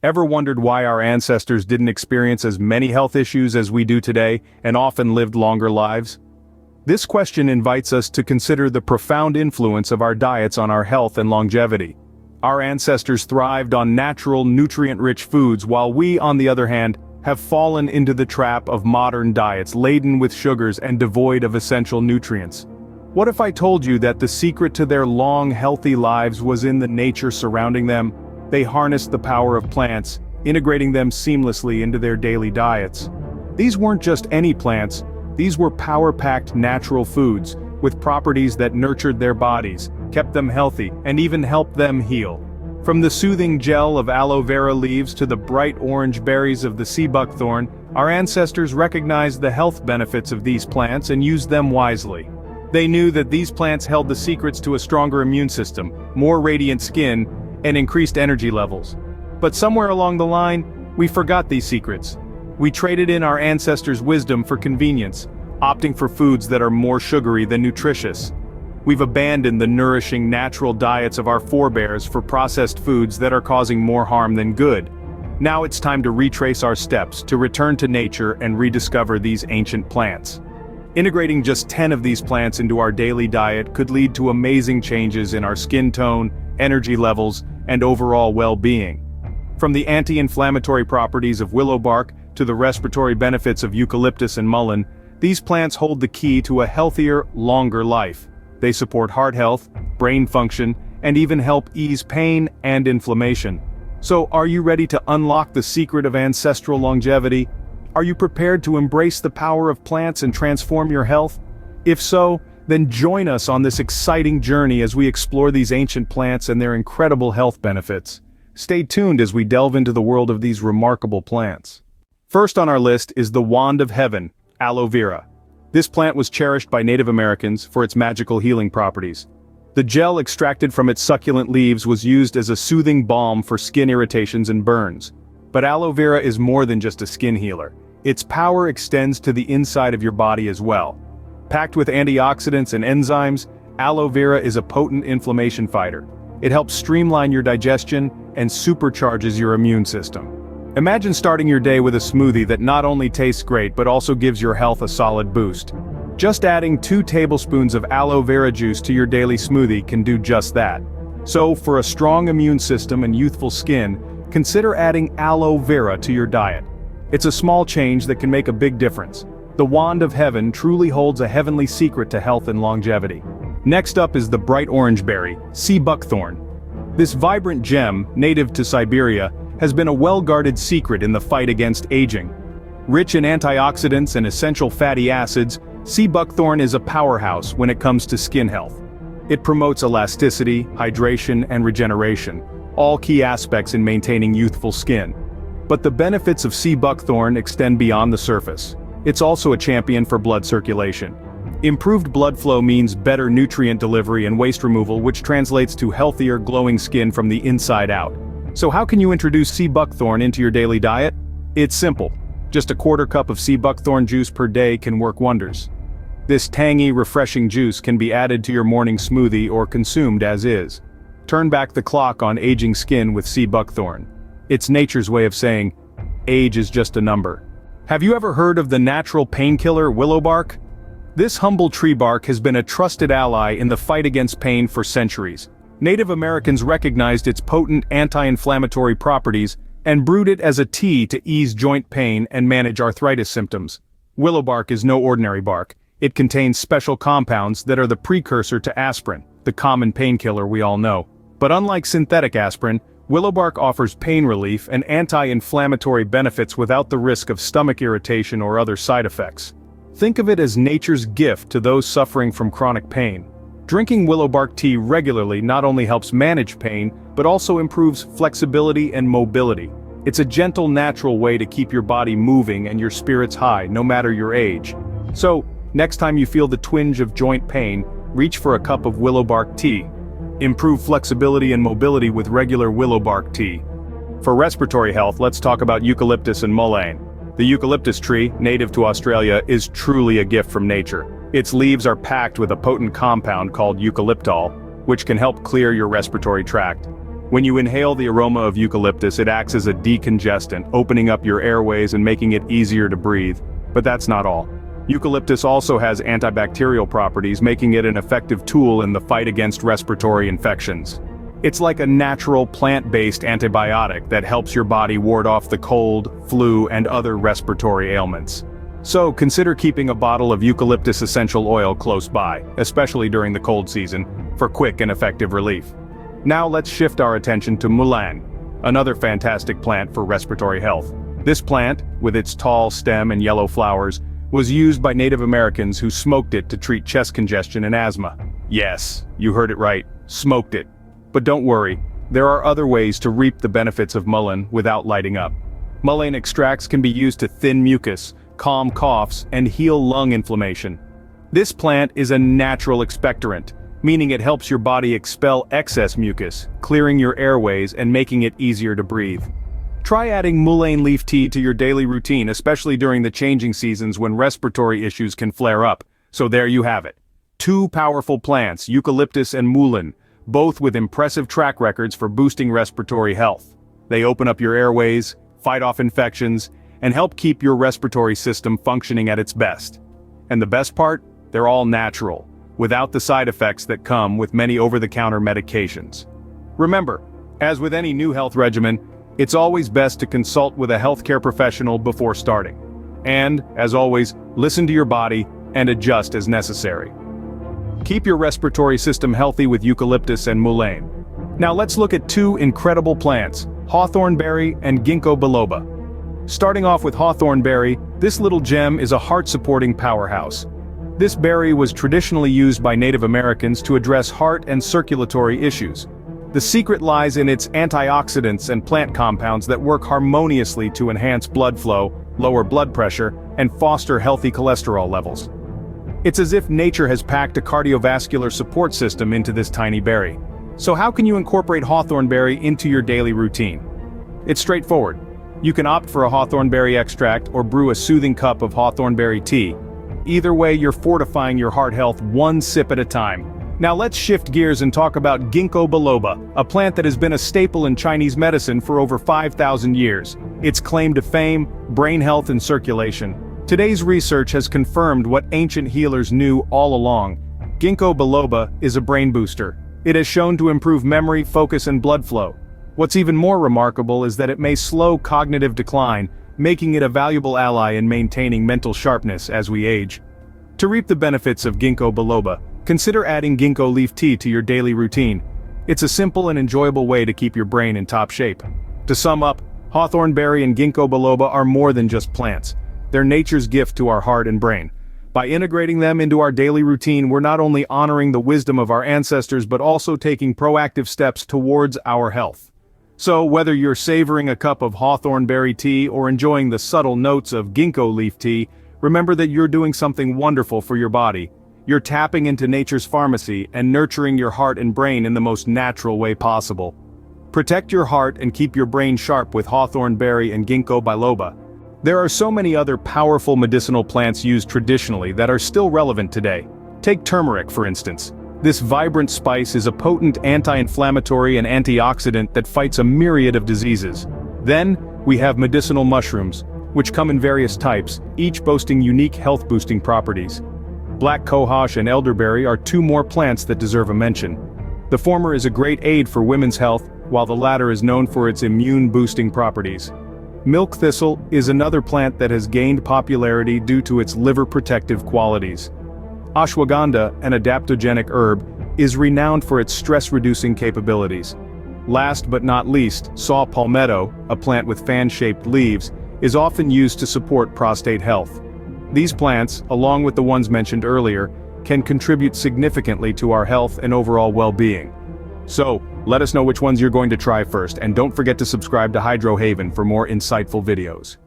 Ever wondered why our ancestors didn't experience as many health issues as we do today and often lived longer lives? This question invites us to consider the profound influence of our diets on our health and longevity. Our ancestors thrived on natural, nutrient-rich foods while we, on the other hand, have fallen into the trap of modern diets laden with sugars and devoid of essential nutrients. What if I told you that the secret to their long, healthy lives was in the nature surrounding them? They harnessed the power of plants, integrating them seamlessly into their daily diets. These weren't just any plants, these were power-packed natural foods, with properties that nurtured their bodies, kept them healthy, and even helped them heal. From the soothing gel of aloe vera leaves to the bright orange berries of the sea buckthorn, our ancestors recognized the health benefits of these plants and used them wisely. They knew that these plants held the secrets to a stronger immune system, more radiant skin, and increased energy levels. But somewhere along the line, we forgot these secrets. We traded in our ancestors' wisdom for convenience, opting for foods that are more sugary than nutritious. We've abandoned the nourishing natural diets of our forebears for processed foods that are causing more harm than good. Now it's time to retrace our steps, to return to nature and rediscover these ancient plants. Integrating just 10 of these plants into our daily diet could lead to amazing changes in our skin tone, energy levels, and overall well-being. From the anti-inflammatory properties of willow bark to the respiratory benefits of eucalyptus and mullein, these plants hold the key to a healthier, longer life. They support heart health, brain function, and even help ease pain and inflammation. So, are you ready to unlock the secret of ancestral longevity? Are you prepared to embrace the power of plants and transform your health? If so, then join us on this exciting journey as we explore these ancient plants and their incredible health benefits. Stay tuned as we delve into the world of these remarkable plants. First on our list is the wand of heaven, aloe vera. This plant was cherished by Native Americans for its magical healing properties. The gel extracted from its succulent leaves was used as a soothing balm for skin irritations and burns. But aloe vera is more than just a skin healer. Its power extends to the inside of your body as well. Packed with antioxidants and enzymes, aloe vera is a potent inflammation fighter. It helps streamline your digestion and supercharges your immune system. Imagine starting your day with a smoothie that not only tastes great but also gives your health a solid boost. Just adding 2 tablespoons of aloe vera juice to your daily smoothie can do just that. So, for a strong immune system and youthful skin, consider adding aloe vera to your diet. It's a small change that can make a big difference. The wand of heaven truly holds a heavenly secret to health and longevity. Next up is the bright orange berry, sea buckthorn. This vibrant gem, native to Siberia, has been a well-guarded secret in the fight against aging. Rich in antioxidants and essential fatty acids, sea buckthorn is a powerhouse when it comes to skin health. It promotes elasticity, hydration, and regeneration, all key aspects in maintaining youthful skin. But the benefits of sea buckthorn extend beyond the surface. It's also a champion for blood circulation. Improved blood flow means better nutrient delivery and waste removal, which translates to healthier, glowing skin from the inside out. So how can you introduce sea buckthorn into your daily diet? It's simple. Just a quarter cup of sea buckthorn juice per day can work wonders. This tangy, refreshing juice can be added to your morning smoothie or consumed as is. Turn back the clock on aging skin with sea buckthorn. It's nature's way of saying, age is just a number. Have you ever heard of the natural painkiller willow bark? This humble tree bark has been a trusted ally in the fight against pain for centuries. Native Americans recognized its potent anti-inflammatory properties and brewed it as a tea to ease joint pain and manage arthritis symptoms. Willow bark is no ordinary bark. It contains special compounds that are the precursor to aspirin, the common painkiller we all know. But unlike synthetic aspirin, willow bark offers pain relief and anti-inflammatory benefits without the risk of stomach irritation or other side effects. Think of it as nature's gift to those suffering from chronic pain. Drinking willow bark tea regularly not only helps manage pain, but also improves flexibility and mobility. It's a gentle, natural way to keep your body moving and your spirits high, no matter your age. So, next time you feel the twinge of joint pain, reach for a cup of willow bark tea. Improve flexibility and mobility with regular willow bark tea. For respiratory health, let's talk about eucalyptus and mullein. The eucalyptus tree, native to Australia, is truly a gift from nature. Its leaves are packed with a potent compound called eucalyptol, which can help clear your respiratory tract. When you inhale the aroma of eucalyptus, it acts as a decongestant, opening up your airways and making it easier to breathe. But that's not all. Eucalyptus also has antibacterial properties, making it an effective tool in the fight against respiratory infections. It's like a natural plant-based antibiotic that helps your body ward off the cold, flu, and other respiratory ailments. So consider keeping a bottle of eucalyptus essential oil close by, especially during the cold season, for quick and effective relief. Now let's shift our attention to Mulan, another fantastic plant for respiratory health. This plant, with its tall stem and yellow flowers, was used by Native Americans who smoked it to treat chest congestion and asthma. Yes, you heard it right, smoked it. But don't worry, there are other ways to reap the benefits of Mulan without lighting up. Mulan extracts can be used to thin mucus, calm coughs, and heal lung inflammation. This plant is a natural expectorant, meaning it helps your body expel excess mucus, clearing your airways and making it easier to breathe. Try adding Mulan leaf tea to your daily routine, especially during the changing seasons when respiratory issues can flare up. So there you have it. Two powerful plants, eucalyptus and Mulan, both with impressive track records for boosting respiratory health. They open up your airways, fight off infections, and help keep your respiratory system functioning at its best. And the best part? They're all natural, without the side effects that come with many over-the-counter medications. Remember, as with any new health regimen, it's always best to consult with a healthcare professional before starting. And, as always, listen to your body and adjust as necessary. Keep your respiratory system healthy with eucalyptus and Mulan. Now let's look at two incredible plants, Hawthorne Berry and Ginkgo biloba. Starting off with Hawthorne Berry, this little gem is a heart-supporting powerhouse. This berry was traditionally used by Native Americans to address heart and circulatory issues. The secret lies in its antioxidants and plant compounds that work harmoniously to enhance blood flow, lower blood pressure, and foster healthy cholesterol levels. It's as if nature has packed a cardiovascular support system into this tiny berry. So how can you incorporate Hawthorne Berry into your daily routine? It's straightforward. You can opt for a Hawthorne Berry extract or brew a soothing cup of Hawthorne Berry tea. Either way, you're fortifying your heart health one sip at a time. Now let's shift gears and talk about Ginkgo biloba, a plant that has been a staple in Chinese medicine for over 5,000 years. Its claim to fame, brain health and circulation. Today's research has confirmed what ancient healers knew all along. Ginkgo biloba is a brain booster. It has shown to improve memory, focus and blood flow. What's even more remarkable is that it may slow cognitive decline, making it a valuable ally in maintaining mental sharpness as we age. To reap the benefits of Ginkgo biloba, consider adding ginkgo leaf tea to your daily routine. It's a simple and enjoyable way to keep your brain in top shape. To sum up, Hawthorne Berry and Ginkgo biloba are more than just plants. They're nature's gift to our heart and brain. By integrating them into our daily routine, we're not only honoring the wisdom of our ancestors but also taking proactive steps towards our health. So whether you're savoring a cup of Hawthorne Berry tea or enjoying the subtle notes of ginkgo leaf tea, remember that you're doing something wonderful for your body. You're tapping into nature's pharmacy and nurturing your heart and brain in the most natural way possible. Protect your heart and keep your brain sharp with Hawthorne Berry and Ginkgo biloba. There are so many other powerful medicinal plants used traditionally that are still relevant today. Take turmeric, for instance. This vibrant spice is a potent anti-inflammatory and antioxidant that fights a myriad of diseases. Then, we have medicinal mushrooms, which come in various types, each boasting unique health-boosting properties. Black cohosh and elderberry are two more plants that deserve a mention. The former is a great aid for women's health, while the latter is known for its immune-boosting properties. Milk thistle is another plant that has gained popularity due to its liver-protective qualities. Ashwagandha, an adaptogenic herb, is renowned for its stress-reducing capabilities. Last but not least, saw palmetto, a plant with fan-shaped leaves, is often used to support prostate health. These plants, along with the ones mentioned earlier, can contribute significantly to our health and overall well-being. So, let us know which ones you're going to try first, and don't forget to subscribe to Hydro Haven for more insightful videos.